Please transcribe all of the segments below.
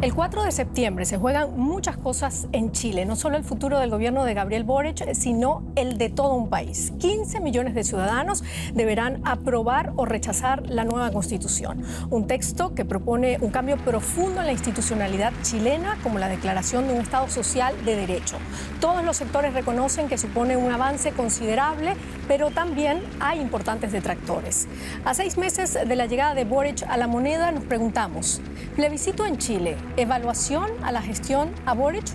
El 4 de septiembre se juegan muchas cosas en Chile, no solo el futuro del gobierno de Gabriel Boric, sino el de todo un país. 15 millones de ciudadanos deberán aprobar o rechazar la nueva Constitución, un texto que propone un cambio profundo en la institucionalidad chilena, como la declaración de un Estado social de derecho. Todos los sectores reconocen que supone un avance considerable, pero también hay importantes detractores. A 6 meses de la llegada de Boric a la moneda, nos preguntamos, ¿plebiscito en Chile? ¿Evaluación a la gestión a Boric?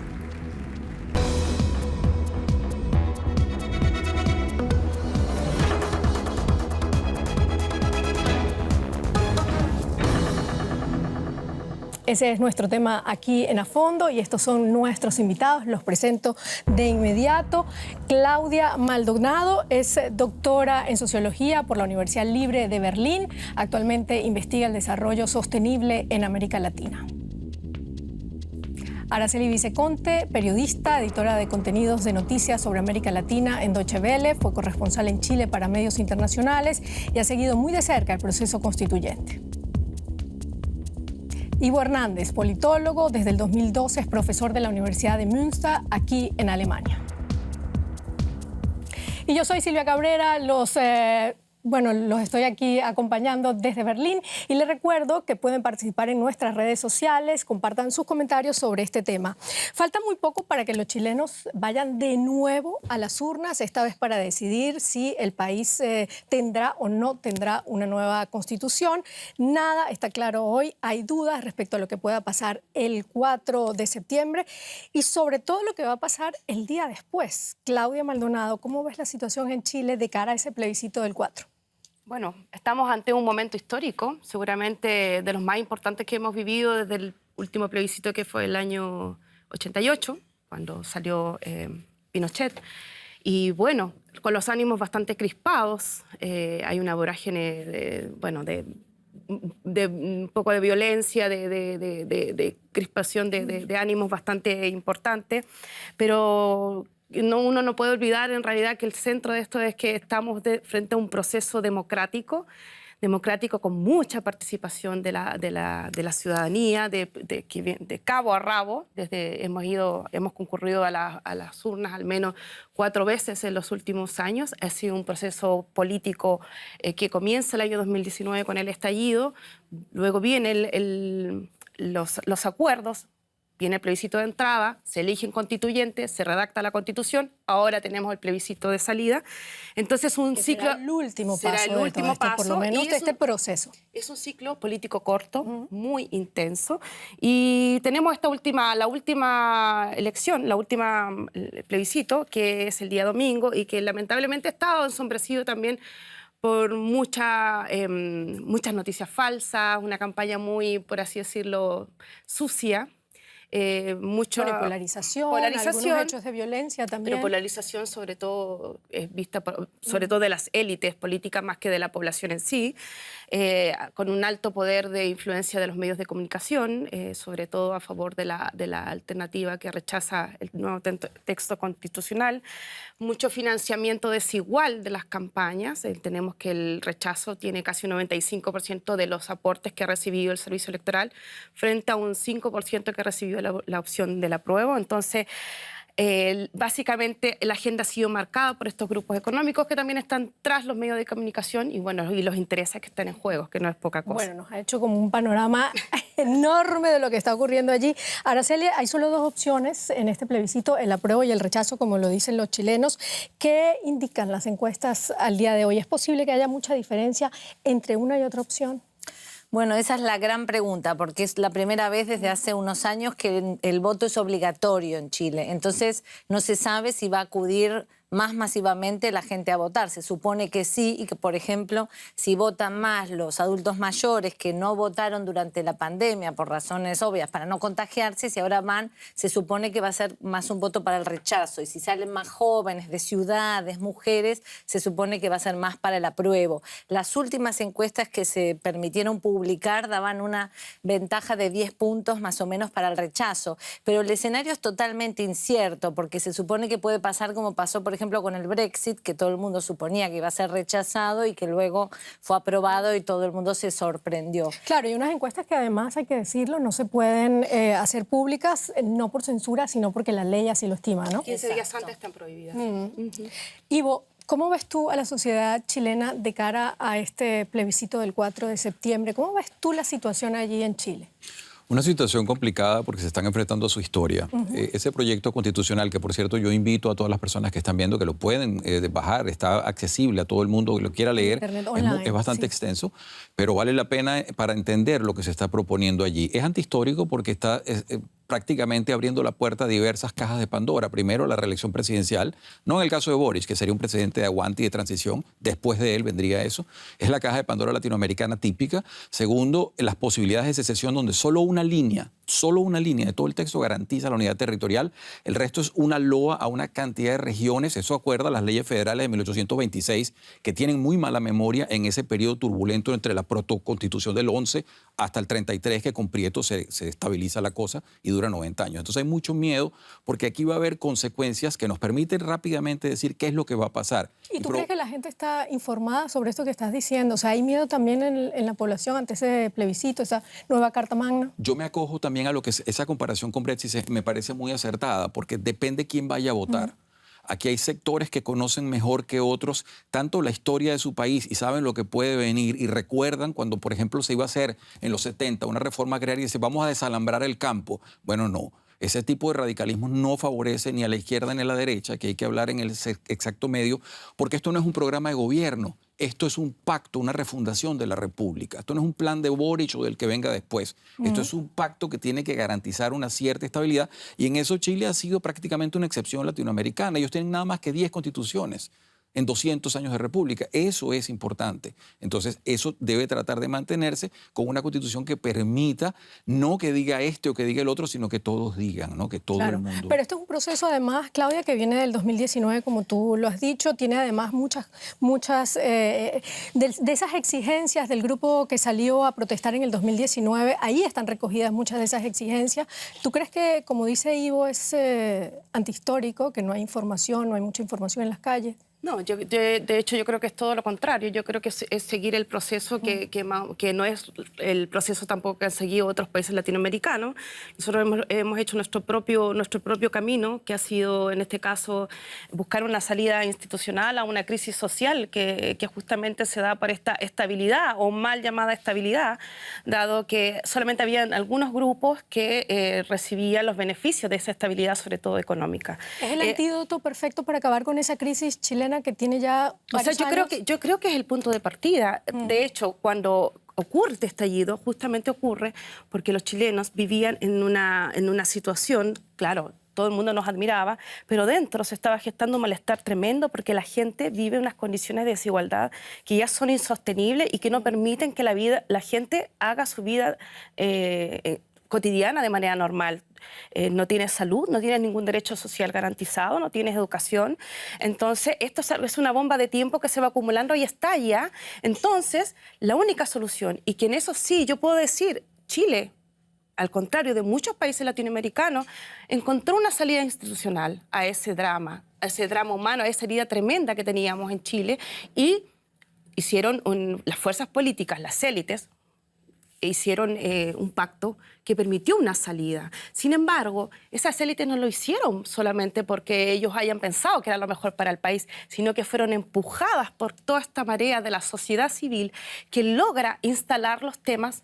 Ese es nuestro tema aquí en A Fondo y estos son nuestros invitados. Los presento de inmediato. Claudia Maldonado es doctora en Sociología por la Universidad Libre de Berlín. Actualmente investiga el desarrollo sostenible en América Latina. Araceli Viceconte, periodista, editora de contenidos de noticias sobre América Latina en Deutsche Welle, fue corresponsal en Chile para medios internacionales y ha seguido muy de cerca el proceso constituyente. Ivo Hernández, politólogo, desde el 2012 es profesor de la Universidad de Münster, aquí en Alemania. Y yo soy Silvia Cabrera, los estoy aquí acompañando desde Berlín y les recuerdo que pueden participar en nuestras redes sociales, compartan sus comentarios sobre este tema. Falta muy poco para que los chilenos vayan de nuevo a las urnas, esta vez para decidir si el país tendrá o no tendrá una nueva constitución. Nada está claro hoy, hay dudas respecto a lo que pueda pasar el 4 de septiembre y sobre todo lo que va a pasar el día después. Claudia Maldonado, ¿cómo ves la situación en Chile de cara a ese plebiscito del 4? Bueno, estamos ante un momento histórico, seguramente de los más importantes que hemos vivido desde el último plebiscito que fue el año 88, cuando salió Pinochet. Y bueno, con los ánimos bastante crispados, hay una vorágine de un poco de violencia, de crispación de ánimos bastante importante, pero uno no puede olvidar en realidad que el centro de esto es que estamos frente a un proceso democrático con mucha participación de la ciudadanía, de cabo a rabo. Hemos concurrido a las urnas al menos 4 veces en los últimos años. Ha sido un proceso político que comienza el año 2019 con el estallido, luego vienen los acuerdos, viene el plebiscito de entrada, se eligen constituyentes, se redacta la Constitución, ahora tenemos el plebiscito de salida. Entonces será el último paso, por lo menos de este proceso. Es un ciclo político corto, muy intenso, y tenemos la última elección, el plebiscito, que es el día domingo, y que lamentablemente ha estado ensombrecido también por muchas noticias falsas, una campaña muy, por así decirlo, sucia. Polarización, algunos hechos de violencia también. Pero polarización sobre todo vista sobre todo de las élites políticas más que de la población en sí, con un alto poder de influencia de los medios de comunicación, sobre todo a favor de la alternativa que rechaza el nuevo texto constitucional, mucho financiamiento desigual de las campañas. Tenemos que el rechazo tiene casi un 95% de los aportes que ha recibido el servicio electoral frente a un 5% que recibió la opción del apruebo. Entonces, básicamente la agenda ha sido marcada por estos grupos económicos que también están tras los medios de comunicación y los intereses que están en juego, que no es poca cosa. Bueno, nos ha hecho como un panorama enorme de lo que está ocurriendo allí. Araceli, hay solo 2 opciones en este plebiscito, el apruebo y el rechazo, como lo dicen los chilenos. ¿Qué indican las encuestas al día de hoy? ¿Es posible que haya mucha diferencia entre una y otra opción? Bueno, esa es la gran pregunta, porque es la primera vez desde hace unos años que el voto es obligatorio en Chile. Entonces, no se sabe si va a acudir más masivamente la gente a votar. Se supone que sí y que, por ejemplo, si votan más los adultos mayores que no votaron durante la pandemia por razones obvias para no contagiarse, si ahora van, se supone que va a ser más un voto para el rechazo. Y si salen más jóvenes de ciudades, mujeres, se supone que va a ser más para el apruebo. Las últimas encuestas que se permitieron publicar daban una ventaja de 10 puntos más o menos para el rechazo. Pero el escenario es totalmente incierto porque se supone que puede pasar como pasó, por ejemplo, con el Brexit, que todo el mundo suponía que iba a ser rechazado y que luego fue aprobado y todo el mundo se sorprendió. Claro, y unas encuestas que además, hay que decirlo, no se pueden hacer públicas, no por censura, sino porque la ley así lo estima, ¿no? 15 días antes están prohibidas. Ivo, ¿cómo ves tú a la sociedad chilena de cara a este plebiscito del 4 de septiembre? ¿Cómo ves tú la situación allí en Chile? Una situación complicada porque se están enfrentando a su historia. Ese proyecto constitucional, que por cierto yo invito a todas las personas que están viendo que lo pueden bajar, está accesible a todo el mundo que lo quiera leer, es bastante extenso, pero vale la pena para entender lo que se está proponiendo allí. Es antihistórico porque está prácticamente abriendo la puerta a diversas cajas de Pandora. Primero, la reelección presidencial, no en el caso de Boris, que sería un presidente de aguante y de transición, después de él vendría eso. Es la caja de Pandora latinoamericana típica. Segundo, las posibilidades de secesión donde solo una línea de todo el texto garantiza la unidad territorial. El resto es una loa a una cantidad de regiones. Eso acuerda a las leyes federales de 1826, que tienen muy mala memoria en ese periodo turbulento entre la protoconstitución del 11 hasta el 33, que con Prieto se estabiliza la cosa y dura 90 años. Entonces hay mucho miedo porque aquí va a haber consecuencias que nos permiten rápidamente decir qué es lo que va a pasar. ¿Y tú crees que la gente está informada sobre esto que estás diciendo? O sea, ¿hay miedo también en la población ante ese plebiscito, esa nueva Carta Magna? Yo me acojo también a lo que esa comparación con Brexit me parece muy acertada, porque depende quién vaya a votar. Aquí hay sectores que conocen mejor que otros tanto la historia de su país y saben lo que puede venir y recuerdan cuando, por ejemplo, se iba a hacer en los 70 una reforma agraria y dice vamos a desalambrar el campo. Bueno, no. Ese tipo de radicalismo no favorece ni a la izquierda ni a la derecha, que hay que hablar en el exacto medio, porque esto no es un programa de gobierno. Esto es un pacto, una refundación de la República. Esto no es un plan de Boric o del que venga después. Esto es un pacto que tiene que garantizar una cierta estabilidad y en eso Chile ha sido prácticamente una excepción latinoamericana. Ellos tienen nada más que 10 constituciones en 200 años de república. Eso es importante. Entonces, eso debe tratar de mantenerse con una constitución que permita, no que diga este o que diga el otro, sino que todos digan, ¿no? Que todo el mundo... Pero esto es un proceso, además, Claudia, que viene del 2019, como tú lo has dicho, tiene además muchas de esas exigencias del grupo que salió a protestar en el 2019, ahí están recogidas muchas de esas exigencias. ¿Tú crees que, como dice Ivo, es antihistórico, que no hay información, no hay mucha información en las calles? No, de hecho yo creo que es todo lo contrario. Yo creo que es seguir el proceso que no es el proceso tampoco que han seguido otros países latinoamericanos. Nosotros hemos hecho nuestro propio camino, que ha sido, en este caso, buscar una salida institucional a una crisis social que justamente se da por esta estabilidad, o mal llamada estabilidad, dado que solamente habían algunos grupos que recibían los beneficios de esa estabilidad, sobre todo económica. ¿Es el antídoto perfecto para acabar con esa crisis chilena que tiene ya varios años? Yo creo que es el punto de partida. De hecho, cuando ocurre este estallido, justamente ocurre porque los chilenos vivían en una situación, claro, todo el mundo nos admiraba, pero dentro se estaba gestando un malestar tremendo porque la gente vive en unas condiciones de desigualdad que ya son insostenibles y que no permiten que la gente haga su vida cotidiana de manera normal. No tienes salud, no tienes ningún derecho social garantizado, no tienes educación. Entonces, esto es una bomba de tiempo que se va acumulando y estalla. Entonces, la única solución, y que en eso sí yo puedo decir, Chile, al contrario de muchos países latinoamericanos, encontró una salida institucional a ese drama humano, a esa herida tremenda que teníamos en Chile, y hicieron las fuerzas políticas, las élites, hicieron un pacto que permitió una salida. Sin embargo, esas élites no lo hicieron solamente porque ellos hayan pensado que era lo mejor para el país, sino que fueron empujadas por toda esta marea de la sociedad civil que logra instalar los temas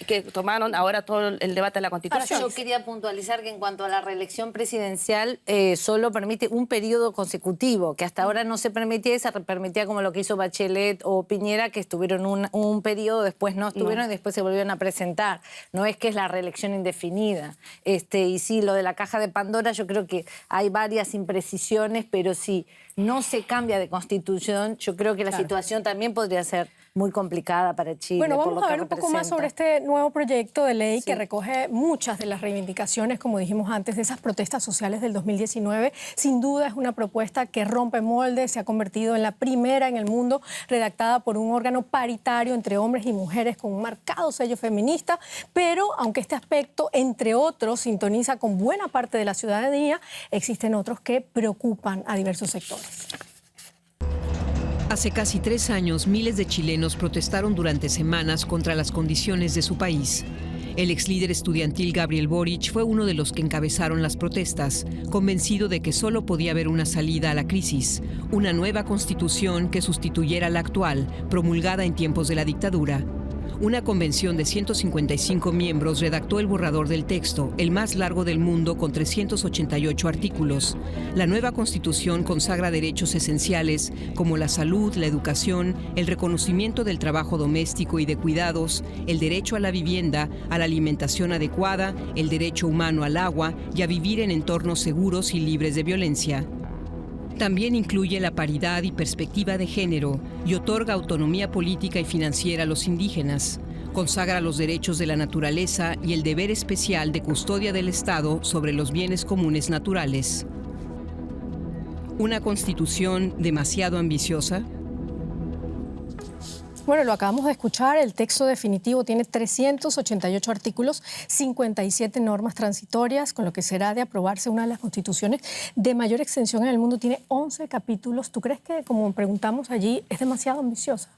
que tomaron ahora todo el debate de la Constitución. Ahora, yo quería puntualizar que en cuanto a la reelección presidencial solo permite un periodo consecutivo, que hasta ahora no se permitía, y se permitía como lo que hizo Bachelet o Piñera, que estuvieron un periodo, después no estuvieron y después se volvieron a presentar. No es que es la reelección indefinida. Y sí, lo de la caja de Pandora, yo creo que hay varias imprecisiones, pero si no se cambia de constitución, yo creo que la situación también podría ser muy complicada para Chile. Bueno, por vamos lo a que ver un poco más representa. sobre este nuevo proyecto de ley que Sí. recoge muchas de las reivindicaciones, como dijimos antes, de esas protestas sociales del 2019. Sin duda es una propuesta que rompe moldes, se ha convertido en la primera en el mundo redactada por un órgano paritario entre hombres y mujeres con un marcado sello feminista, pero aunque este aspecto, entre otros, sintoniza con buena parte de la ciudadanía, existen otros que preocupan a diversos sectores. Hace casi 3 años, miles de chilenos protestaron durante semanas contra las condiciones de su país. El ex líder estudiantil Gabriel Boric fue uno de los que encabezaron las protestas, convencido de que solo podía haber una salida a la crisis, una nueva constitución que sustituyera la actual, promulgada en tiempos de la dictadura. Una convención de 155 miembros redactó el borrador del texto, el más largo del mundo, con 388 artículos. La nueva Constitución consagra derechos esenciales como la salud, la educación, el reconocimiento del trabajo doméstico y de cuidados, el derecho a la vivienda, a la alimentación adecuada, el derecho humano al agua y a vivir en entornos seguros y libres de violencia. También incluye la paridad y perspectiva de género y otorga autonomía política y financiera a los indígenas. Consagra los derechos de la naturaleza y el deber especial de custodia del Estado sobre los bienes comunes naturales. ¿Una constitución demasiado ambiciosa? Bueno, lo acabamos de escuchar, el texto definitivo tiene 388 artículos, 57 normas transitorias, con lo que será de aprobarse una de las constituciones de mayor extensión en el mundo. Tiene 11 capítulos. ¿Tú crees que, como preguntamos allí, es demasiado ambiciosa?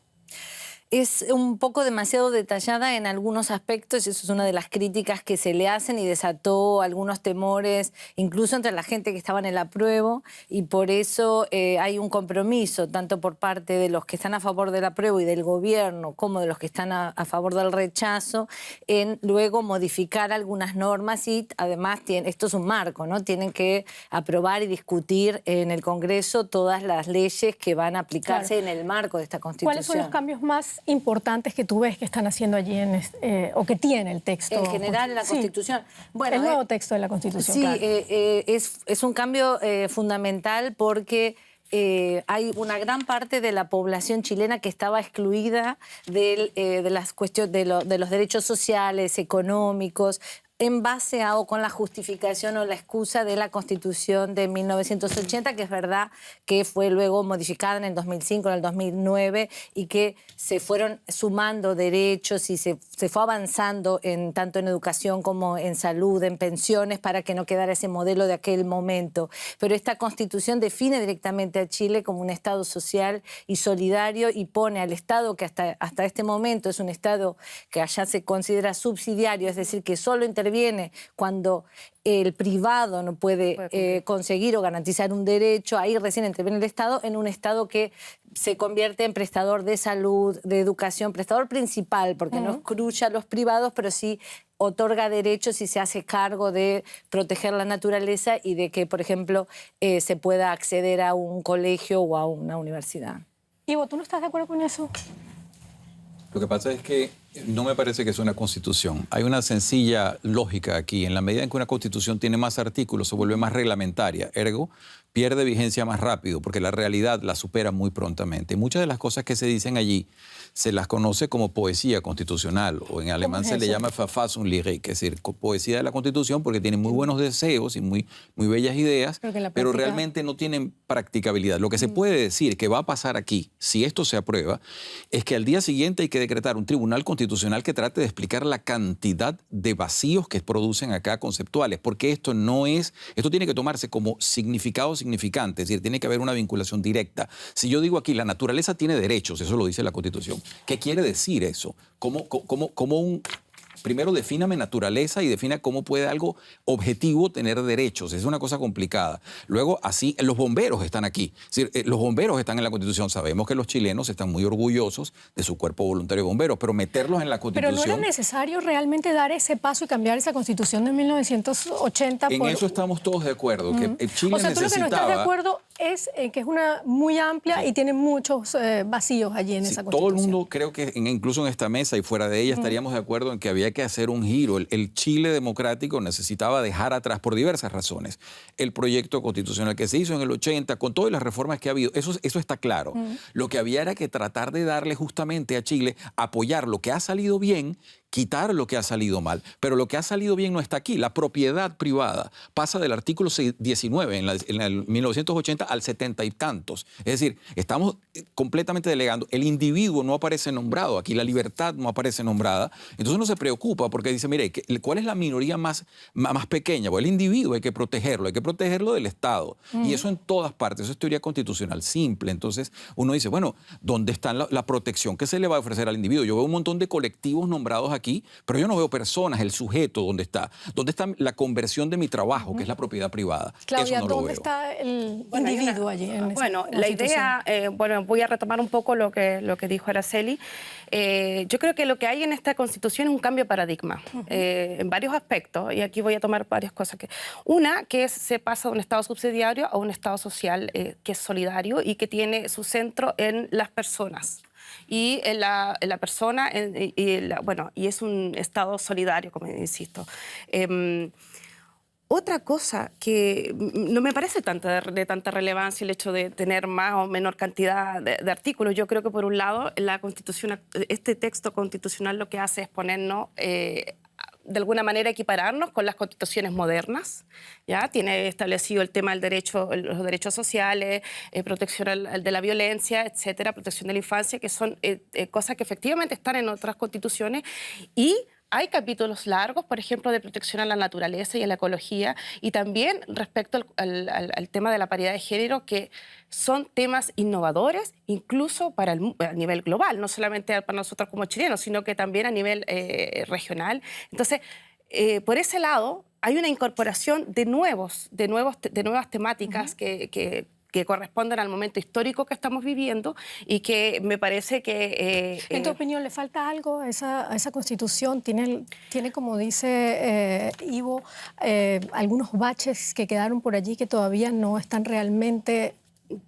Es un poco demasiado detallada en algunos aspectos, eso es una de las críticas que se le hacen y desató algunos temores, incluso entre la gente que estaba en el apruebo, y por eso hay un compromiso, tanto por parte de los que están a favor del apruebo y del gobierno, como de los que están a favor del rechazo, en luego modificar algunas normas y además esto es un marco, ¿no? Tienen que aprobar y discutir en el Congreso todas las leyes que van a aplicarse en el marco de esta Constitución. ¿Cuáles son los cambios más importantes que tú ves que están haciendo allí o que tiene el texto? En general en la Constitución. Sí, bueno, el nuevo texto de la Constitución. Sí, claro. es un cambio fundamental porque hay una gran parte de la población chilena que estaba excluida de las cuestiones de los derechos sociales, económicos, en base a o con la justificación o la excusa de la Constitución de 1980, que es verdad que fue luego modificada en el 2005, en el 2009, y que se fueron sumando derechos y se fue avanzando tanto en educación como en salud, en pensiones, para que no quedara ese modelo de aquel momento. Pero esta Constitución define directamente a Chile como un Estado social y solidario y pone al Estado, que hasta este momento es un Estado que allá se considera subsidiario, es decir, que solo interviene cuando el privado no puede conseguir o garantizar un derecho, ahí recién interviene el Estado, en un Estado que se convierte en prestador de salud, de educación, prestador principal, porque no excluye a los privados, pero sí otorga derechos y se hace cargo de proteger la naturaleza y de que, por ejemplo, se pueda acceder a un colegio o a una universidad. Ivo, ¿tú no estás de acuerdo con eso? Lo que pasa es que no me parece que es una constitución. Hay una sencilla lógica aquí. En la medida en que una constitución tiene más artículos, se vuelve más reglamentaria. Ergo, pierde vigencia más rápido, porque la realidad la supera muy prontamente. Muchas de las cosas que se dicen allí se las conoce como poesía constitucional, o en alemán se le llama Verfassung lyrik, es decir, poesía de la Constitución, porque tienen muy buenos deseos y muy bellas ideas, pero realmente no tienen practicabilidad. Lo que se puede decir que va a pasar aquí, si esto se aprueba, es que al día siguiente hay que decretar un tribunal constitucional que trate de explicar la cantidad de vacíos que producen acá conceptuales, porque esto tiene que tomarse como significado significante, es decir, tiene que haber una vinculación directa. Si yo digo aquí, la naturaleza tiene derechos, eso lo dice la Constitución, ¿qué quiere decir eso? Primero defíname naturaleza y defina cómo puede algo objetivo tener derechos. Es una cosa complicada. Luego, así, los bomberos están aquí. Es decir, los bomberos están en la Constitución. Sabemos que los chilenos están muy orgullosos de su cuerpo voluntario de bomberos, pero meterlos en la Constitución... Pero ¿no era necesario realmente dar ese paso y cambiar esa Constitución de 1980? En eso estamos todos de acuerdo, que Chile o sea, tú lo que no estás de acuerdo es que es una muy amplia y tiene muchos vacíos allí en esa Constitución. Todo el mundo, creo que incluso en esta mesa y fuera de ella, estaríamos de acuerdo en que había que hacer un giro. El Chile democrático necesitaba dejar atrás por diversas razones el proyecto constitucional que se hizo en el 80, con todas las reformas que ha habido. Eso está claro. Lo que había era que tratar de darle justamente a Chile, apoyar lo que ha salido bien, quitar lo que ha salido mal. Pero lo que ha salido bien no está aquí. La propiedad privada pasa del artículo 19 en el 1980 al 70 y tantos. Es decir, estamos completamente delegando. El individuo no aparece nombrado aquí, la libertad no aparece nombrada. Entonces uno se preocupa porque dice, mire, ¿cuál es la minoría más pequeña? Pues el individuo hay que protegerlo del Estado. Y eso en todas partes, eso es teoría constitucional simple. Entonces uno dice, bueno, ¿dónde está la protección que se le va a ofrecer al individuo? Yo veo un montón de colectivos nombrados aquí, pero yo no veo personas, el sujeto, ¿dónde está? ¿Dónde está la conversión de mi trabajo, que es la propiedad privada? Claudia, eso no ¿dónde está el individuo allí? La idea, voy a retomar un poco lo que dijo Araceli. Yo creo que lo que hay en esta Constitución es un cambio de paradigma en varios aspectos, y aquí voy a tomar varias cosas. Una, que se pasa de un Estado subsidiario a un Estado social que es solidario y que tiene su centro en las personas. Y en la persona, y es un Estado solidario, como insisto. Otra cosa que no me parece de tanta relevancia el hecho de tener más o menor cantidad de artículos. Yo creo que, por un lado, la Constitución, este texto constitucional lo que hace es ponernos de alguna manera equipararnos con las constituciones modernas. ¿Ya? Tiene establecido el tema del derecho, los derechos sociales, protección de la violencia, etcétera, protección de la infancia, que son cosas que efectivamente están en otras constituciones, y hay capítulos largos, por ejemplo, de protección a la naturaleza y a la ecología, y también respecto al tema de la paridad de género, que son temas innovadores, incluso a nivel global, no solamente para nosotros como chilenos, sino que también a nivel regional. Entonces, por ese lado, hay una incorporación de nuevas temáticas que corresponden al momento histórico que estamos viviendo, y que me parece que... ¿En tu opinión le falta algo a esa Constitución? ¿Tiene como dice Ivo, algunos baches que quedaron por allí que todavía no están realmente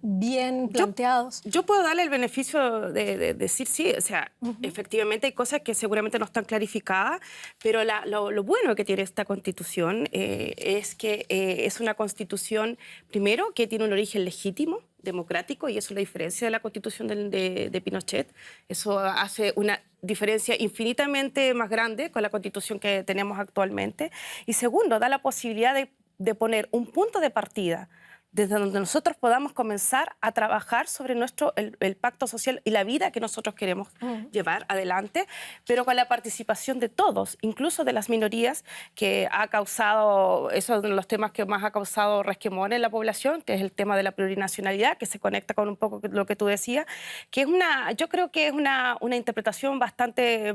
bien planteados? Yo puedo darle el beneficio de decir sí, o sea, efectivamente hay cosas que seguramente no están clarificadas, pero lo bueno que tiene esta Constitución es que es una Constitución, primero, que tiene un origen legítimo, democrático, y eso es la diferencia de la Constitución de Pinochet. Eso hace una diferencia infinitamente más grande con la Constitución que tenemos actualmente. Y segundo, da la posibilidad de poner un punto de partida desde donde nosotros podamos comenzar a trabajar sobre el pacto social y la vida que nosotros queremos llevar adelante, pero con la participación de todos, incluso de las minorías, que ha causado, eso es uno de los temas que más ha causado resquemor en la población, que es el tema de la plurinacionalidad, que se conecta con un poco lo que tú decías, que yo creo que es una interpretación bastante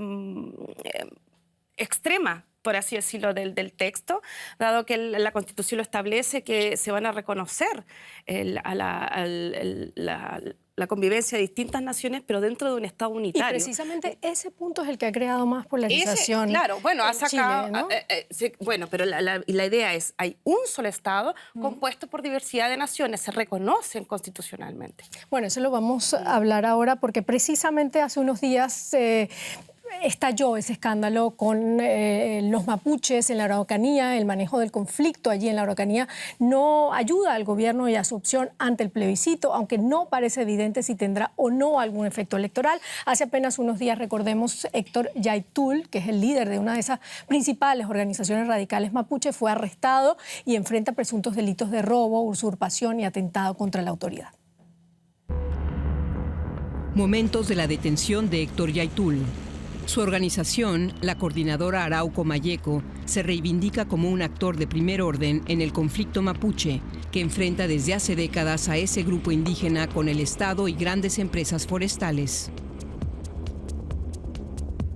extrema, por así decirlo, del texto, dado que la Constitución lo establece, que se van a reconocer la convivencia de distintas naciones, pero dentro de un Estado unitario. Y precisamente ese punto es el que ha creado más polarización. Claro, bueno, ha sacado... Chile, ¿no? Bueno, pero la idea es, hay un solo Estado compuesto por diversidad de naciones, se reconocen constitucionalmente. Bueno, eso lo vamos a hablar ahora, porque precisamente hace unos días estalló ese escándalo con los mapuches en la Araucanía. El manejo del conflicto allí en la Araucanía no ayuda al gobierno y a su opción ante el plebiscito, aunque no parece evidente si tendrá o no algún efecto electoral. Hace apenas unos días, recordemos, Héctor Yaitul, que es el líder de una de esas principales organizaciones radicales mapuche, fue arrestado y enfrenta presuntos delitos de robo, usurpación y atentado contra la autoridad. Momentos de la detención de Héctor Yaitul. Su organización, la Coordinadora Arauco Mayeco, se reivindica como un actor de primer orden en el conflicto mapuche, que enfrenta desde hace décadas a ese grupo indígena con el Estado y grandes empresas forestales.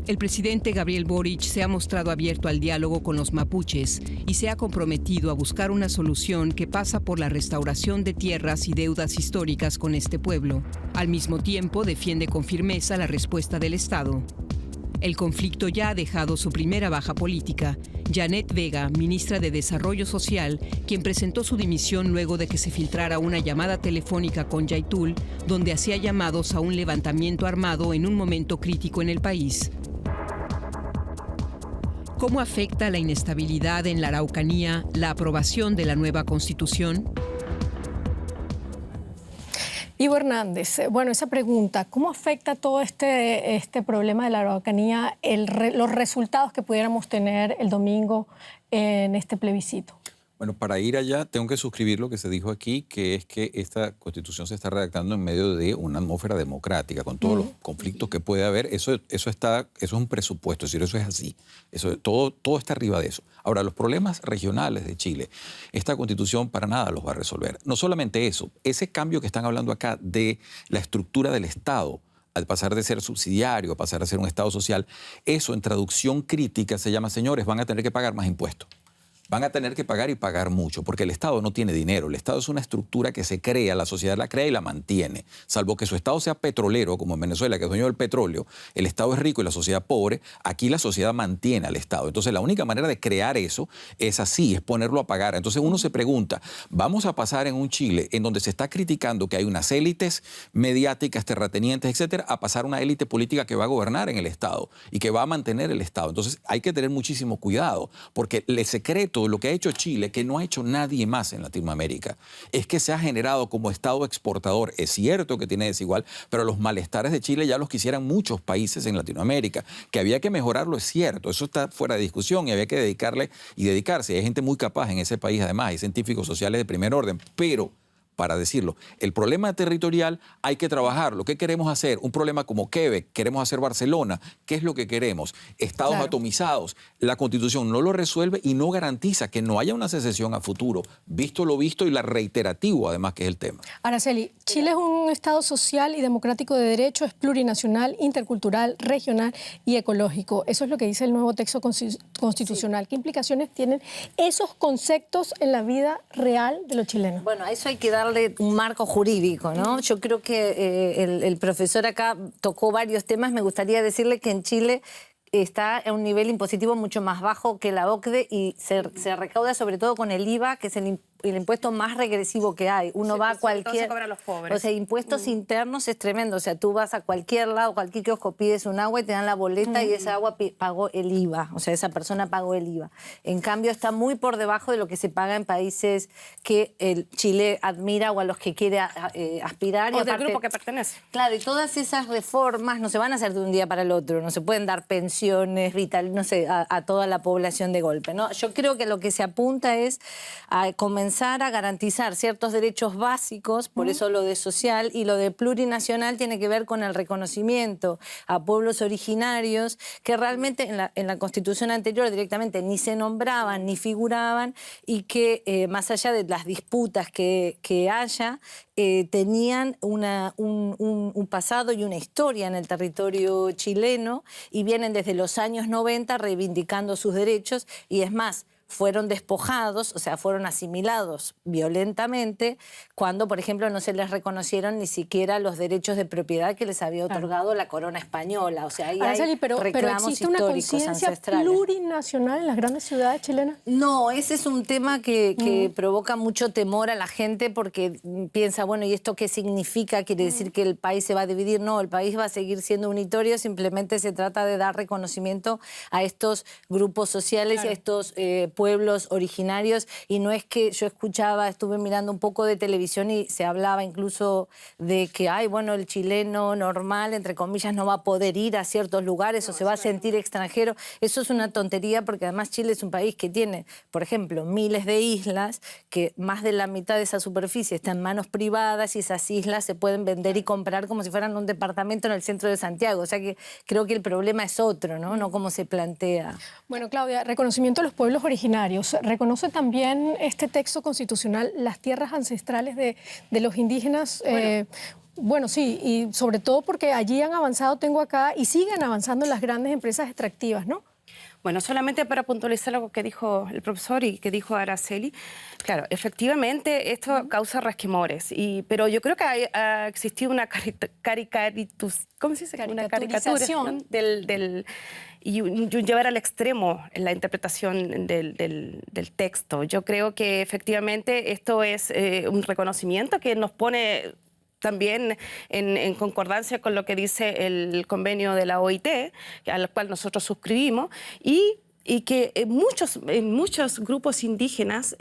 El presidente Gabriel Boric se ha mostrado abierto al diálogo con los mapuches y se ha comprometido a buscar una solución que pasa por la restauración de tierras y deudas históricas con este pueblo. Al mismo tiempo, defiende con firmeza la respuesta del Estado. El conflicto ya ha dejado su primera baja política. Janet Vega, ministra de Desarrollo Social, quien presentó su dimisión luego de que se filtrara una llamada telefónica con Yaitul, donde hacía llamados a un levantamiento armado en un momento crítico en el país. ¿Cómo afecta la inestabilidad en la Araucanía la aprobación de la nueva Constitución? Ivo Hernández, bueno, esa pregunta, ¿cómo afecta todo este problema de la Araucanía los resultados que pudiéramos tener el domingo en este plebiscito? Bueno, para ir allá tengo que suscribir lo que se dijo aquí, que es que esta Constitución se está redactando en medio de una atmósfera democrática, con todos los conflictos que puede haber. Eso es un presupuesto, es decir, eso es así. Todo está arriba de eso. Ahora, los problemas regionales de Chile, esta Constitución para nada los va a resolver. No solamente eso, ese cambio que están hablando acá de la estructura del Estado, al pasar de ser subsidiario a pasar a ser un Estado social, eso en traducción crítica se llama, señores, van a tener que pagar más impuestos. Van a tener que pagar y pagar mucho, porque el Estado no tiene dinero. El Estado es una estructura que se crea, la sociedad la crea y la mantiene. Salvo que su Estado sea petrolero, como en Venezuela, que es dueño del petróleo, el Estado es rico y la sociedad pobre, aquí la sociedad mantiene al Estado. Entonces la única manera de crear eso es así, es ponerlo a pagar. Entonces uno se pregunta, ¿vamos a pasar en un Chile en donde se está criticando que hay unas élites mediáticas, terratenientes, etcétera, a pasar una élite política que va a gobernar en el Estado y que va a mantener el Estado? Entonces hay que tener muchísimo cuidado, porque el secreto, lo que ha hecho Chile, que no ha hecho nadie más en Latinoamérica, es que se ha generado como Estado exportador. Es cierto que tiene desigual, pero los malestares de Chile ya los quisieran muchos países en Latinoamérica. Que había que mejorarlo es cierto, eso está fuera de discusión y había que dedicarse. Hay gente muy capaz en ese país, además, hay científicos sociales de primer orden, pero para decirlo, el problema territorial hay que trabajarlo. ¿Qué queremos hacer? Un problema como Quebec, queremos hacer Barcelona. ¿Qué es lo que queremos? Estados atomizados. La Constitución no lo resuelve y no garantiza que no haya una secesión a futuro, visto lo visto y la reiterativo, además, que es el tema. Araceli, Chile es un Estado social y democrático de derecho, es plurinacional, intercultural, regional y ecológico. Eso es lo que dice el nuevo texto constitucional. Sí. ¿Qué implicaciones tienen esos conceptos en la vida real de los chilenos? Bueno, a eso hay que darle un marco jurídico, ¿no? Yo creo que el profesor acá tocó varios temas. Me gustaría decirle que en Chile está a un nivel impositivo mucho más bajo que la OCDE y se recauda sobre todo con el IVA, que es el impuesto más regresivo que hay. Uno va a cualquier... Se cobra a los pobres. O sea, impuestos internos es tremendo. O sea, tú vas a cualquier lado, cualquier kiosco, pides un agua y te dan la boleta y esa agua pagó el IVA. O sea, esa persona pagó el IVA. En cambio, está muy por debajo de lo que se paga en países que el Chile admira o a los que quiere aspirar. O del grupo que pertenece. Claro, y todas esas reformas no se van a hacer de un día para el otro. No se pueden dar pensiones, vital, no sé, a toda la población de golpe, ¿no? Yo creo que lo que se apunta es a comenzar a garantizar ciertos derechos básicos, por eso lo de social, y lo de plurinacional tiene que ver con el reconocimiento a pueblos originarios que realmente en la Constitución anterior directamente ni se nombraban ni figuraban y que más allá de las disputas que haya, tenían un pasado y una historia en el territorio chileno y vienen desde los años 90 reivindicando sus derechos y es más, fueron despojados, o sea, fueron asimilados violentamente cuando, por ejemplo, no se les reconocieron ni siquiera los derechos de propiedad que les había otorgado la corona española. O sea, ahí hay pero ¿existe una conciencia plurinacional en las grandes ciudades chilenas? No, ese es un tema que provoca mucho temor a la gente porque piensa, bueno, ¿y esto qué significa? ¿Quiere decir que el país se va a dividir? No, el país va a seguir siendo unitario, simplemente se trata de dar reconocimiento a estos grupos sociales y a estos pueblos originarios, y no es que yo estuve mirando un poco de televisión y se hablaba incluso de que, bueno, el chileno normal, entre comillas, no va a poder ir a ciertos lugares o se va a sentir extranjero. Eso es una tontería porque además Chile es un país que tiene, por ejemplo, miles de islas, que más de la mitad de esa superficie está en manos privadas y esas islas se pueden vender y comprar como si fueran un departamento en el centro de Santiago. O sea que creo que el problema es otro, ¿no? No como se plantea. Bueno, Claudia, reconocimiento a los pueblos originarios. ¿Reconoce también este texto constitucional las tierras ancestrales de los indígenas? Bueno, sí, y sobre todo porque allí han avanzado, tengo acá, y siguen avanzando las grandes empresas extractivas, ¿no? Bueno, solamente para puntualizar lo que dijo el profesor y que dijo Araceli, claro, efectivamente esto causa resquemores, pero yo creo que ha existido una ¿cómo se dice? Una caricaturización y llevar al extremo la interpretación del texto. Yo creo que efectivamente esto es un reconocimiento que nos pone también en concordancia con lo que dice el convenio de la OIT, al cual nosotros suscribimos, y que en muchos grupos indígenas,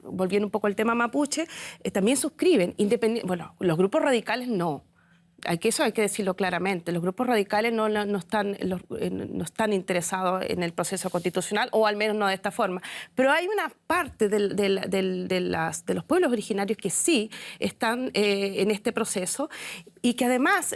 volviendo un poco al tema mapuche, también suscriben. Bueno, los grupos radicales no. Eso hay que decirlo claramente. Los grupos radicales no están interesados en el proceso constitucional, o al menos no de esta forma. Pero hay una parte de los pueblos originarios que sí están en este proceso y que además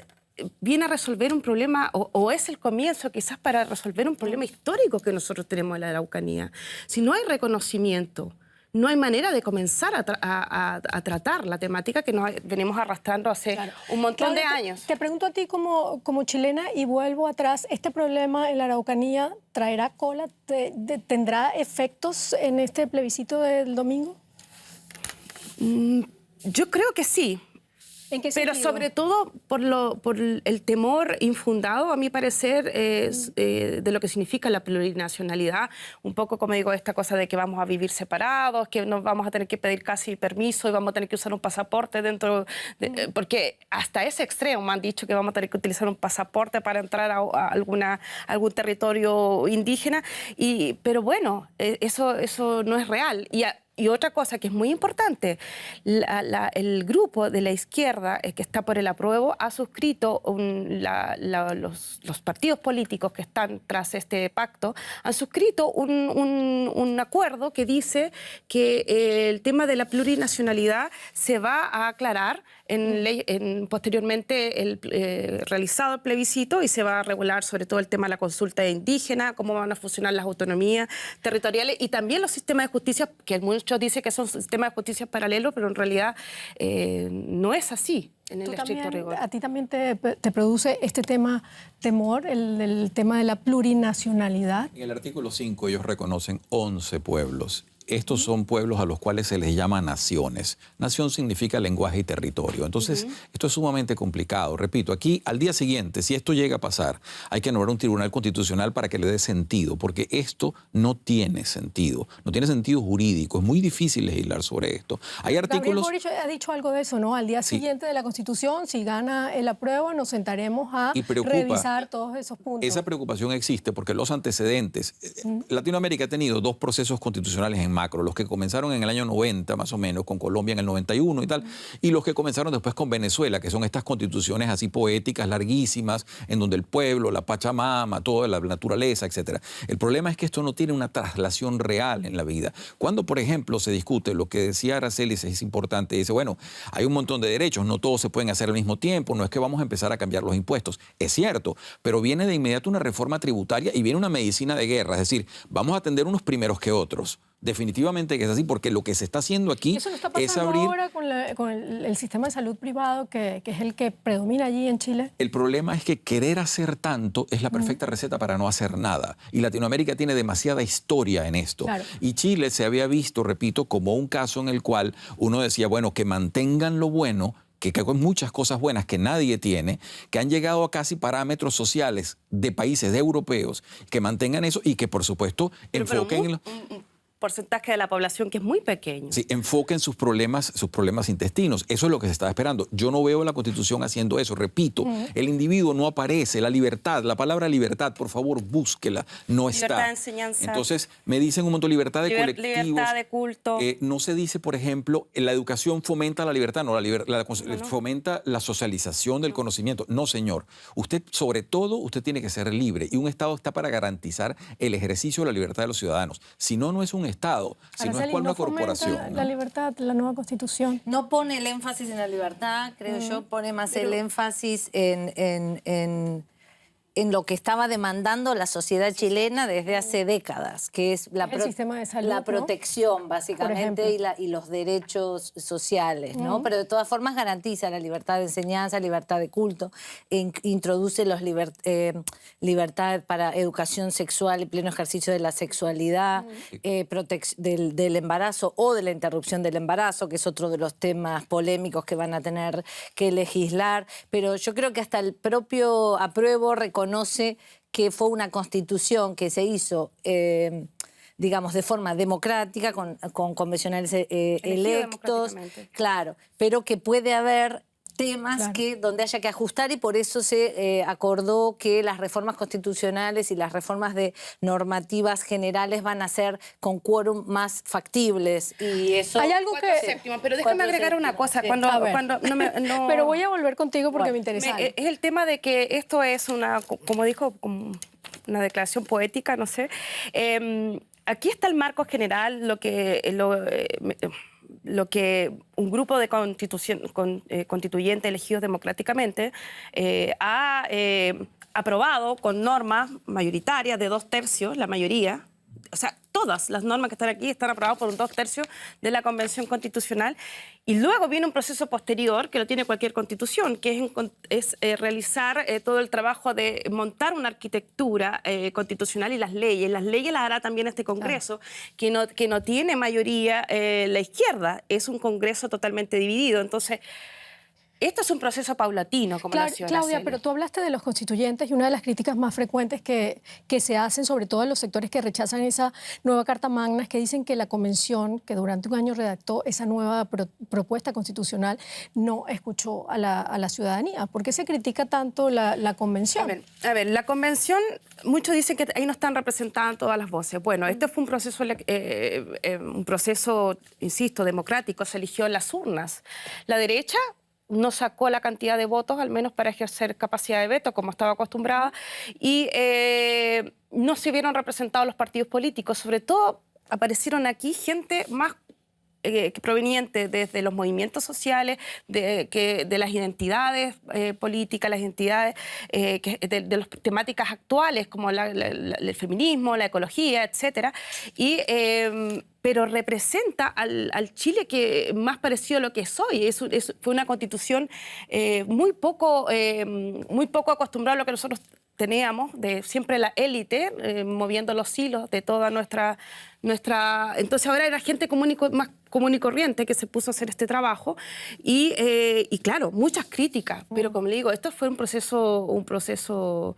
viene a resolver un problema, o es el comienzo quizás para resolver un problema histórico que nosotros tenemos en la Araucanía. Si no hay reconocimiento, no hay manera de comenzar a tratar la temática que nos venimos arrastrando hace un montón de años. Te pregunto a ti como chilena y vuelvo atrás, ¿este problema en la Araucanía traerá cola? ¿Tendrá efectos en este plebiscito del domingo? Yo creo que sí. ¿En qué sentido? Pero sobre todo por el temor infundado, a mi parecer, de lo que significa la plurinacionalidad. Un poco, como digo, esta cosa de que vamos a vivir separados, que nos vamos a tener que pedir casi permiso y vamos a tener que usar un pasaporte dentro porque hasta ese extremo me han dicho que vamos a tener que utilizar un pasaporte para entrar a algún territorio indígena. Pero bueno, eso no es real. Y otra cosa que es muy importante, el grupo de la izquierda que está por el apruebo ha suscrito, los partidos políticos que están tras este pacto, han suscrito un acuerdo que dice que el tema de la plurinacionalidad se va a aclarar posteriormente realizado el plebiscito, y se va a regular sobre todo el tema de la consulta indígena, cómo van a funcionar las autonomías territoriales y también los sistemas de justicia, que muchos dicen que son sistemas de justicia paralelos, pero en realidad no es así en el estricto rigor. ¿A ti también te produce este tema temor, el tema de la plurinacionalidad? En el artículo 5 ellos reconocen 11 pueblos. Estos son pueblos a los cuales se les llama naciones. Nación significa lenguaje y territorio. Entonces, esto es sumamente complicado. Repito, aquí al día siguiente, si esto llega a pasar, hay que nombrar un tribunal constitucional para que le dé sentido, porque esto no tiene sentido. No tiene sentido jurídico. Es muy difícil legislar sobre esto. Hay artículos... Gabriel Boric ha dicho algo de eso, ¿no? Al día siguiente de la Constitución, si gana el apruebo, nos sentaremos a revisar todos esos puntos. Esa preocupación existe porque los antecedentes... Latinoamérica ha tenido 2 procesos constitucionales en macro, los que comenzaron en el año 90 más o menos, con Colombia en el 91 y tal, y los que comenzaron después con Venezuela, que son estas constituciones así poéticas, larguísimas, en donde el pueblo, la Pachamama, toda la naturaleza, etc. El problema es que esto no tiene una traslación real en la vida. Cuando, por ejemplo, se discute lo que decía Araceli, es importante, dice, bueno, hay un montón de derechos, no todos se pueden hacer al mismo tiempo, no es que vamos a empezar a cambiar los impuestos. Es cierto, pero viene de inmediato una reforma tributaria y viene una medicina de guerra, es decir, vamos a atender unos primeros que otros. Definitivamente que es así, porque lo que se está haciendo aquí eso no está pasando es abrir... ahora con el sistema de salud privado que es el que predomina allí en Chile. El problema es que querer hacer tanto es la perfecta receta para no hacer nada. Y Latinoamérica tiene demasiada historia en esto. Claro. Y Chile se había visto, repito, como un caso en el cual uno decía, bueno, que mantengan lo bueno, que hay muchas cosas buenas que nadie tiene, que han llegado a casi parámetros sociales de países europeos, que mantengan eso y que, por supuesto, enfoquen... porcentaje de la población que es muy pequeño. Sí, enfoquen sus problemas intestinos. Eso es lo que se estaba esperando. Yo no veo la Constitución haciendo eso. Repito, el individuo no aparece. La libertad, la palabra libertad, por favor, búsquela. No está. Libertad de enseñanza. Entonces, me dicen un montón de libertad de colectivos. Libertad de culto. No se dice, por ejemplo, la educación fomenta la libertad. No, fomenta la socialización del conocimiento. No, señor. Usted, sobre todo, usted tiene que ser libre. Y un Estado está para garantizar el ejercicio de la libertad de los ciudadanos. Si no, no es un Estado, si no es cual una corporación. La libertad, la nueva Constitución. No pone el énfasis en la libertad, creo yo, pone más el énfasis en en lo que estaba demandando la sociedad chilena desde hace décadas, que es el sistema de salud, la protección, básicamente, y los derechos sociales, ¿no? Pero de todas formas garantiza la libertad de enseñanza, libertad de culto, introduce los libertad para educación sexual y pleno ejercicio de la sexualidad, del embarazo o de la interrupción del embarazo, que es otro de los temas polémicos que van a tener que legislar. Pero yo creo que hasta el propio apruebo reconoce que fue una constitución que se hizo, digamos, de forma democrática, con convencionales electos, claro, pero que puede haber temas donde haya que ajustar, y por eso se acordó que las reformas constitucionales y las reformas de normativas generales van a ser con quórum más factibles. Y eso... Hay algo que... Séptimo, pero déjame agregar una cosa. Pero voy a volver contigo porque me interesa. Es el tema de que esto es una, como dijo, una declaración poética, no sé. Aquí está el marco general, lo que un grupo de constituyentes elegidos democráticamente ha aprobado con normas mayoritarias de 2/3, la mayoría. O sea, todas las normas que están aquí están aprobadas por un 2/3 de la Convención Constitucional, y luego viene un proceso posterior que lo tiene cualquier constitución, que es realizar todo el trabajo de montar una arquitectura constitucional y las leyes. Las leyes las hará también este Congreso, que no tiene mayoría la izquierda, es un Congreso totalmente dividido. Entonces, esto es un proceso paulatino, como la señora Claudia, Celia. pero tú hablaste de los constituyentes, y una de las críticas más frecuentes que se hacen, sobre todo en los sectores que rechazan esa nueva Carta Magna, es que dicen que la Convención, que durante un año redactó esa nueva propuesta constitucional, no escuchó a la ciudadanía. ¿Por qué se critica tanto la Convención? A ver, la Convención, muchos dicen que ahí no están representadas todas las voces. Bueno, este fue un proceso, insisto, democrático, se eligió en las urnas. La derecha no sacó la cantidad de votos, al menos para ejercer capacidad de veto, como estaba acostumbrada, y no se vieron representados los partidos políticos. Sobre todo aparecieron aquí gente más proveniente desde los movimientos sociales, de las identidades políticas, las identidades de las temáticas actuales, como el feminismo, la ecología, etc. Pero representa al Chile que más parecido a lo que es hoy. Fue una constitución muy poco acostumbrada a lo que nosotros teníamos, de siempre la élite moviendo los hilos de toda nuestra... Entonces ahora era gente más común y corriente que se puso a hacer este trabajo, y claro, muchas críticas, pero como le digo, esto fue un proceso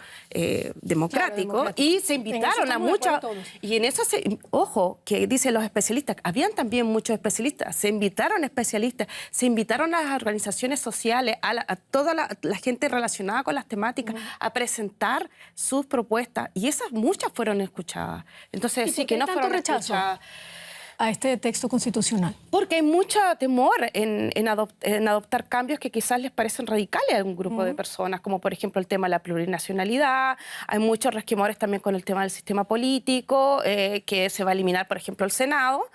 democrático, y se invitaron a muchas, y en eso ojo, que dicen los especialistas, habían también muchos especialistas, se invitaron especialistas, se invitaron a las organizaciones sociales, a toda la gente relacionada con las temáticas, a presentar sus propuestas, y esas muchas fueron escuchadas. Entonces sí, que no fueron escuchadas a este texto constitucional. Porque hay mucho temor en adoptar cambios que quizás les parecen radicales a un grupo de personas, como por ejemplo el tema de la plurinacionalidad. Hay muchos resquemores también con el tema del sistema político, que se va a eliminar, por ejemplo, el Senado.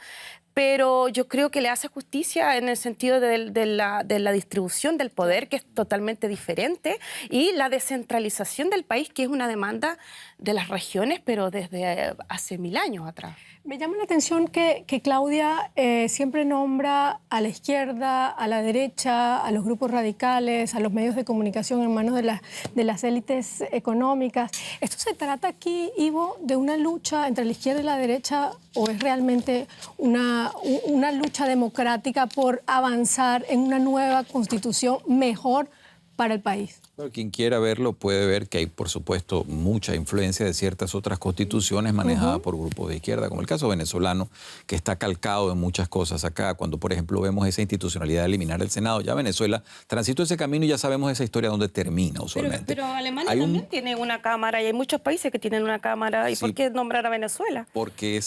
Pero yo creo que le hace justicia en el sentido de la distribución del poder, que es totalmente diferente, y la descentralización del país, que es una demanda de las regiones, pero desde hace 1000 años atrás. Me llama la atención que Claudia siempre nombra a la izquierda, a la derecha, a los grupos radicales, a los medios de comunicación en manos de las élites económicas. ¿Esto se trata aquí, Ivo, de una lucha entre la izquierda y la derecha, o es realmente una lucha democrática por avanzar en una nueva constitución mejor para el país? Bueno, quien quiera verlo puede ver que hay, por supuesto, mucha influencia de ciertas otras constituciones manejadas por grupos de izquierda, como el caso venezolano, que está calcado en muchas cosas acá. Cuando, por ejemplo, vemos esa institucionalidad de eliminar el Senado, ya Venezuela transitó ese camino y ya sabemos esa historia dónde termina usualmente. Pero Alemania también tiene una cámara, y hay muchos países que tienen una cámara. ¿Y por qué nombrar a Venezuela? Porque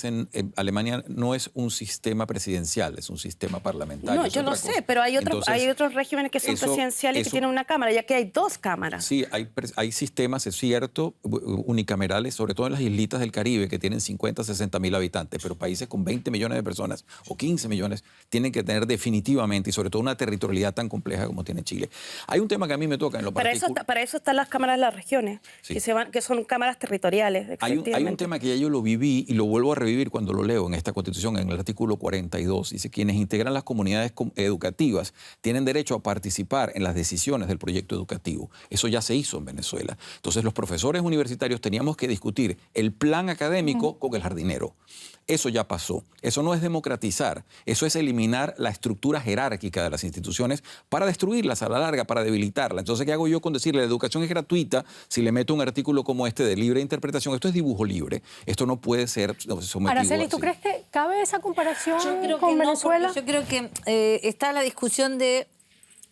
Alemania no es un sistema presidencial, es un sistema parlamentario. No, yo lo sé, pero hay otros regímenes que son presidenciales y que tienen una cámara, ya que hay dos cámaras. Sí, hay sistemas, es cierto, unicamerales, sobre todo en las islitas del Caribe, que tienen 50, 60 mil habitantes, pero países con 20 millones de personas o 15 millones tienen que tener definitivamente, y sobre todo una territorialidad tan compleja como tiene Chile. Hay un tema que a mí me toca en lo particular. Para eso están las cámaras de las regiones, sí, que son cámaras territoriales. Hay un tema que ya yo lo viví y lo vuelvo a revivir cuando lo leo en esta Constitución, en el artículo 42. Dice, quienes integran las comunidades educativas tienen derecho a participar en las decisiones del proyecto educativo. Eso ya se hizo en Venezuela. Entonces, los profesores universitarios teníamos que discutir el plan académico con el jardinero. Eso ya pasó. Eso no es democratizar. Eso es eliminar la estructura jerárquica de las instituciones para destruirlas a la larga, para debilitarlas. Entonces, ¿qué hago yo con decirle la educación es gratuita si le meto un artículo como este de libre interpretación? Esto es dibujo libre. Esto no puede ser sometido Araceli, ¿tú crees que cabe esa comparación con Venezuela? No, yo creo que está la discusión de,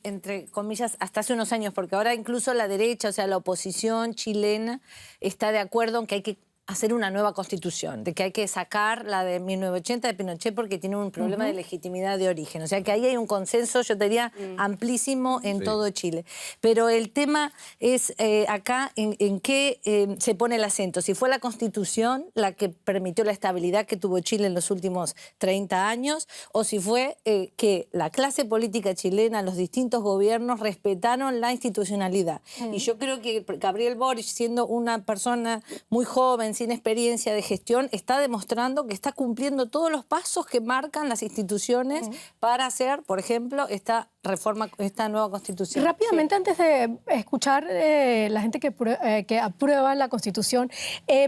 entre comillas, hasta hace unos años, porque ahora incluso la derecha, o sea, la oposición chilena, está de acuerdo en que hay que hacer una nueva constitución, de que hay que sacar la de 1980 de Pinochet porque tiene un problema de legitimidad de origen. O sea que ahí hay un consenso, yo te diría, amplísimo en todo Chile. Pero el tema es acá en qué se pone el acento. Si fue la Constitución la que permitió la estabilidad que tuvo Chile en los últimos 30 años, o si fue que la clase política chilena, los distintos gobiernos respetaron la institucionalidad. Y yo creo que Gabriel Boric, siendo una persona muy joven, sin experiencia de gestión, está demostrando que está cumpliendo todos los pasos que marcan las instituciones para hacer, por ejemplo, esta reforma, esta nueva Constitución. Rápidamente, antes de escuchar la gente que aprueba la Constitución,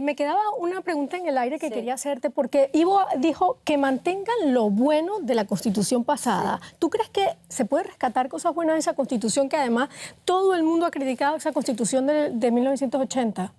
me quedaba una pregunta en el aire que quería hacerte, porque Ivo dijo que mantengan lo bueno de la Constitución pasada. ¿Tú crees que se puede rescatar cosas buenas de esa Constitución, que además todo el mundo ha criticado esa Constitución de 1980?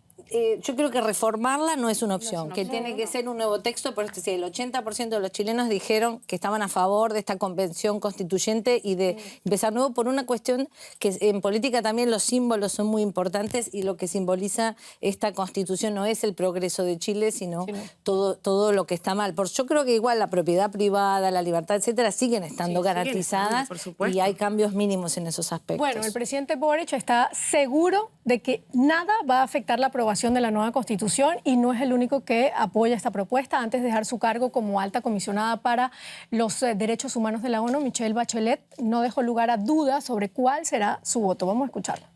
Yo creo que reformarla no es una opción, que tiene que ser un nuevo texto, pero sí, el 80% de los chilenos dijeron que estaban a favor de esta convención constituyente y de empezar nuevo, por una cuestión que en política también los símbolos son muy importantes, y lo que simboliza esta constitución no es el progreso de Chile, sino todo lo que está mal. Yo creo que igual la propiedad privada, la libertad, etcétera, siguen estando garantizadas, por supuesto, y hay cambios mínimos en esos aspectos. Bueno, el presidente Boric está seguro de que nada va a afectar la aprobación de la nueva Constitución, y no es el único que apoya esta propuesta. Antes de dejar su cargo como alta comisionada para los derechos humanos de la ONU, Michelle Bachelet no dejó lugar a dudas sobre cuál será su voto. Vamos a escucharla.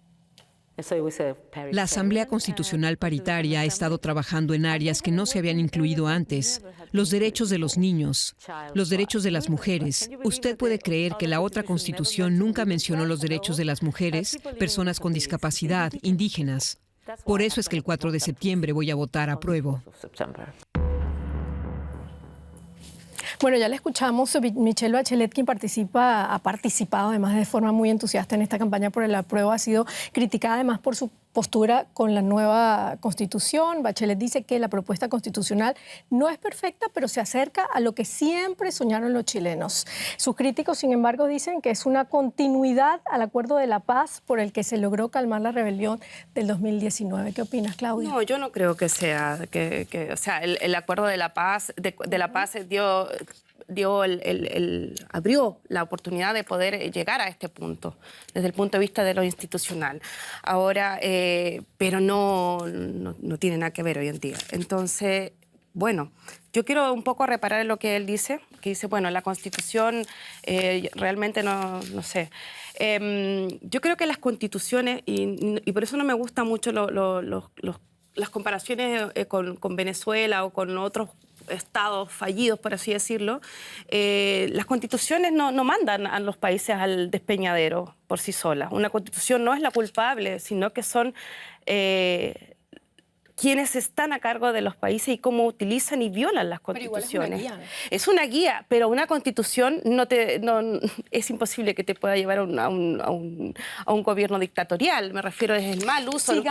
La Asamblea Constitucional Paritaria ha estado trabajando en áreas que no se habían incluido antes: los derechos de los niños, los derechos de las mujeres. ¿Usted puede creer que la otra Constitución nunca mencionó los derechos de las mujeres, personas con discapacidad, indígenas? Por eso es que el 4 de septiembre voy a votar apruebo. Bueno, ya le escuchamos. Michelle Bachelet, quien ha participado además de forma muy entusiasta en esta campaña por el apruebo, ha sido criticada además por su postura con la nueva Constitución. Bachelet dice que la propuesta constitucional no es perfecta, pero se acerca a lo que siempre soñaron los chilenos. Sus críticos, sin embargo, dicen que es una continuidad al Acuerdo de la Paz por el que se logró calmar la rebelión del 2019. ¿Qué opinas, Claudia? No, yo no creo que sea, o sea, el Acuerdo de la Paz, abrió la oportunidad de poder llegar a este punto, desde el punto de vista de lo institucional. Ahora, pero no tiene nada que ver hoy en día. Entonces, bueno, yo quiero un poco reparar en lo que él dice, que dice, bueno, la Constitución realmente no sé. Yo creo que las constituciones, y por eso no me gustan mucho las comparaciones con Venezuela o con otros estados fallidos, por así decirlo, las constituciones no mandan a los países al despeñadero por sí solas. Una constitución no es la culpable, sino que son quienes están a cargo de los países y cómo utilizan y violan las constituciones. Pero igual es una guía, pero una constitución es imposible que te pueda llevar a un gobierno dictatorial. Me refiero, es el mal uso. Sí,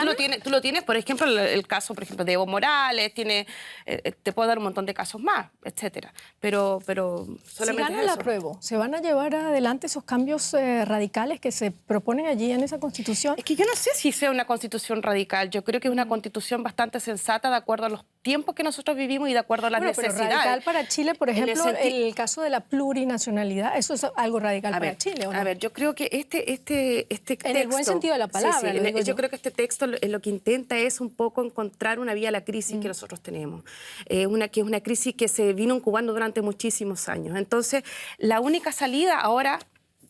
tú lo tienes, por ejemplo, el caso, por ejemplo, de Evo Morales, te puedo dar un montón de casos más, etcétera. Pero solamente si gana el apruebo, ¿se van a llevar adelante esos cambios radicales que se proponen allí en esa constitución? Es que yo no sé si sea una constitución radical. Yo creo que es una constitución bastante bastante sensata de acuerdo a los tiempos que nosotros vivimos y de acuerdo a las necesidades. Pero radical para Chile, por ejemplo, el caso de la plurinacionalidad, eso es algo radical para Chile, ¿o no? A ver, yo creo que este texto... En el buen sentido de la palabra, yo creo que este texto lo que intenta es un poco encontrar una vía a la crisis que nosotros tenemos. Que es una crisis que se vino incubando durante muchísimos años. Entonces, la única salida ahora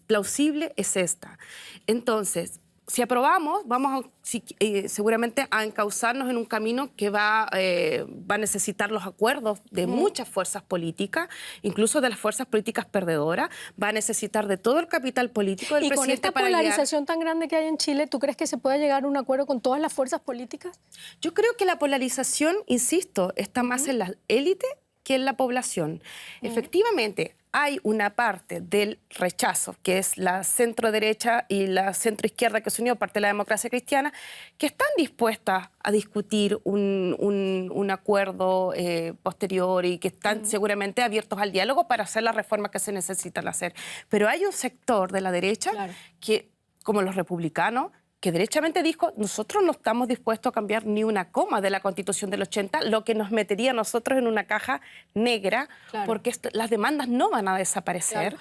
plausible es esta. Entonces, si aprobamos, vamos seguramente a encauzarnos en un camino que va a necesitar los acuerdos de muchas fuerzas políticas, incluso de las fuerzas políticas perdedoras, va a necesitar de todo el capital político del presidente. Y con esta polarización tan grande que hay en Chile, ¿tú crees que se puede llegar a un acuerdo con todas las fuerzas políticas? Yo creo que la polarización, insisto, está más en la élite que en la población. Efectivamente, hay una parte del rechazo, que es la centro-derecha y la centro-izquierda que se unió, parte de la democracia cristiana, que están dispuestas a discutir un acuerdo posterior y que están seguramente abiertos al diálogo para hacer las reformas que se necesitan hacer. Pero hay un sector de la derecha que, como los republicanos, que derechamente dijo, nosotros no estamos dispuestos a cambiar ni una coma de la Constitución del 80, lo que nos metería a nosotros en una caja negra, porque las demandas no van a desaparecer.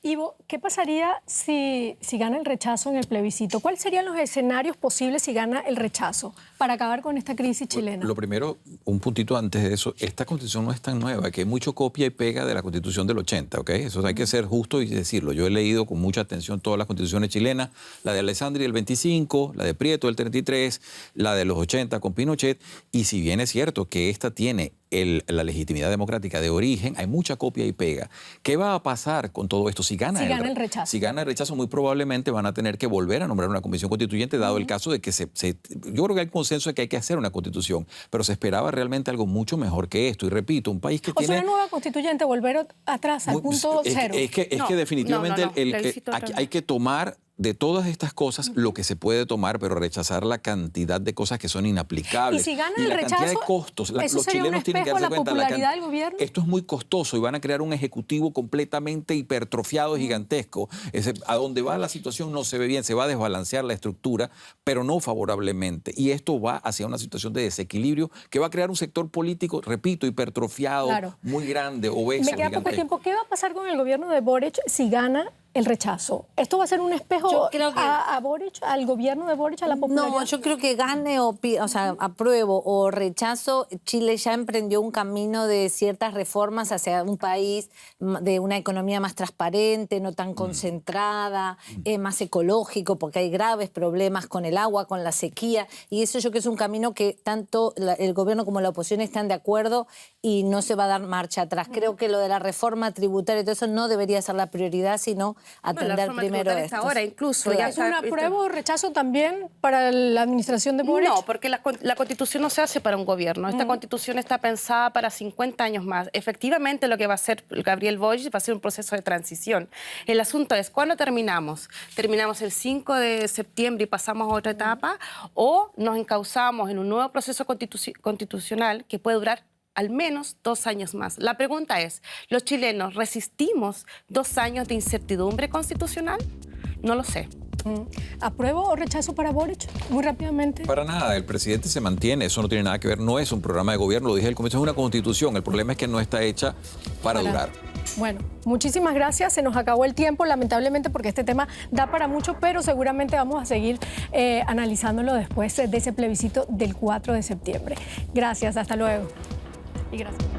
Ivo, ¿qué pasaría si gana el rechazo en el plebiscito? ¿Cuáles serían los escenarios posibles si gana el rechazo para acabar con esta crisis chilena? Lo primero, un puntito antes de eso, esta Constitución no es tan nueva, que hay mucho copia y pega de la Constitución del 80, ¿ok? Eso hay que ser justo y decirlo. Yo he leído con mucha atención todas las constituciones chilenas, la de Alessandri del 25, la de Prieto del 33, la de los 80 con Pinochet, y si bien es cierto que esta tiene la legitimidad democrática de origen, hay mucha copia y pega. ¿Qué va a pasar con todo esto si gana el rechazo? Si gana el rechazo, muy probablemente van a tener que volver a nombrar una comisión constituyente, dado el caso de que yo creo que hay consenso de que hay que hacer una constitución, pero se esperaba realmente algo mucho mejor que esto. Y repito, un país que tiene... O sea, una nueva constituyente, volver atrás al punto cero. Es que definitivamente hay que tomar de todas estas cosas lo que se puede tomar, pero rechazar la cantidad de cosas que son inaplicables. Y si gana y el la rechazo, cantidad de costos. ¿eso los sería chilenos un tienen que espejo darse de la cuenta popularidad del gobierno? Esto es muy costoso y van a crear un ejecutivo completamente hipertrofiado, gigantesco. A donde va la situación no se ve bien, se va a desbalancear la estructura, pero no favorablemente. Y esto va hacia una situación de desequilibrio que va a crear un sector político, repito, hipertrofiado, muy grande, obeso. Me queda poco tiempo. ¿Qué va a pasar con el gobierno de Boric si gana el rechazo? ¿Esto va a ser un espejo a Boric, al gobierno de Boric, a la popularidad? No, yo creo que gane o sea, apruebo o rechazo, Chile ya emprendió un camino de ciertas reformas hacia un país de una economía más transparente, no tan concentrada, más ecológico, porque hay graves problemas con el agua, con la sequía, y eso yo creo que es un camino que tanto el gobierno como la oposición están de acuerdo y no se va a dar marcha atrás. Creo que lo de la reforma tributaria y todo eso no debería ser la prioridad, sino atender primero esto. Ahora incluso ¿Es un apruebo o rechazo también para la administración de Boric? No, porque la Constitución no se hace para un gobierno. Esta Constitución está pensada para 50 años más. Efectivamente, lo que va a hacer Gabriel Boric va a ser un proceso de transición. El asunto es, ¿cuándo terminamos? ¿Terminamos el 5 de septiembre y pasamos a otra etapa? ¿O nos encauzamos en un nuevo proceso constitucional que puede durar al menos 2 años más? La pregunta es, ¿los chilenos resistimos 2 años de incertidumbre constitucional? No lo sé. ¿Apruebo o rechazo para Boric? Muy rápidamente. Para nada, el presidente se mantiene, eso no tiene nada que ver, no es un programa de gobierno, lo dije al comienzo, es una constitución, el problema es que no está hecha para durar. Bueno, muchísimas gracias, se nos acabó el tiempo, lamentablemente, porque este tema da para mucho, pero seguramente vamos a seguir analizándolo después de ese plebiscito del 4 de septiembre. Gracias, hasta luego. Y gracias.